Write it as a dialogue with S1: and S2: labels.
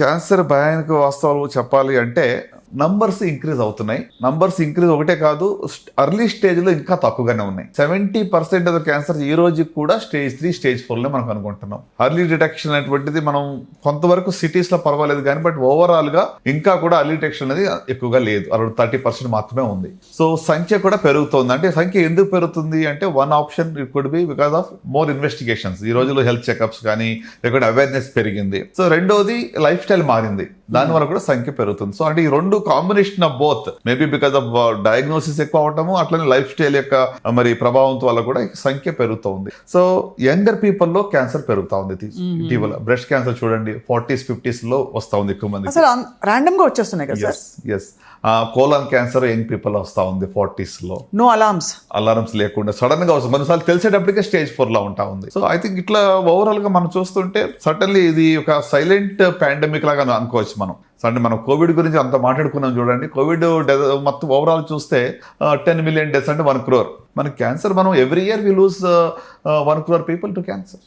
S1: Cancer భయానక వాస్తవాలు చెప్పాలి అంటే నంబర్స్ ఇంక్రీజ్ అవుతున్నాయి. నంబర్స్ ఇంక్రీజ్ ఒకటే కాదు, అర్లీ స్టేజ్ లో ఇంకా తక్కువగానే ఉన్నాయి. 70% ఆఫ్ క్యాన్సర్ ఈ రోజు కూడా స్టేజ్ 3, స్టేజ్ 4 లో మనం అనుకుంటున్నాం. అర్లీ డిటెక్షన్ అనేటువంటిది మనం కొంతవరకు సిటీస్ లో పర్వాలేదు కానీ, బట్ ఓవరాల్ గా ఇంకా కూడా అర్లీ డిటెక్షన్ అనేది ఎక్కువగా లేదు. 30% మాత్రమే ఉంది. సో సంఖ్య కూడా పెరుగుతుంది. అంటే సంఖ్య ఎందుకు పెరుగుతుంది అంటే, one option it could be because of more investigations. ఈ రోజుల్లో హెల్త్ చెకప్స్ కానీ, లేకపోతే అవేర్నెస్ పెరిగింది. సో రెండోది లైఫ్ స్టైల్ మారింది, దాని వల్ల కూడా సంఖ్య పెరుగుతుంది. సో అంటే ఈ రెండు combination of both, maybe because of diagnosis ఎక్కువ అవటము, అట్లనే లైఫ్ స్టైల్ యొక్క మరి ప్రభావం వల్ల కూడా సంఖ్య పెరుగుతూ ఉంది. సో యంగర్ పీపుల్ లో క్యాన్సర్ పెరుగుతా ఉంది ఇటీవల. బ్రెస్ట్ క్యాన్సర్ చూడండి 40s, 50s లో వస్తా ఉంది ఎక్కువ మంది.
S2: రాండమ్ గా వచ్చేస్తున్నాయి కదా sir.
S1: Yes, colon cancer young people వస్తా ఉంది 40s లో.
S2: నో అలార్మ్స్
S1: లేకుండా సడన్ గా వస్తుంది. కొన్నిసార్లు తెలిసేటప్పటికే స్టేజ్ 4 లో ఉంటా ఉంది. సో ఐ థింక్ ఇట్లా ఓవరాల్ గా మనం చూస్తుంటే సడన్లీ ఇది ఒక సైలెంట్ పాండమిక్ లాగా అనుకోవచ్చు మనం. అంటే మనం కోవిడ్ గురించి అంత మాట్లాడుకున్నాం చూడండి. కోవిడ్ మొత్తం ఓవరాల్ చూస్తే 10 million డెత్స్ అంటే 1 crore. మన క్యాన్సర్ మనం every year we lose 1 crore people to cancer.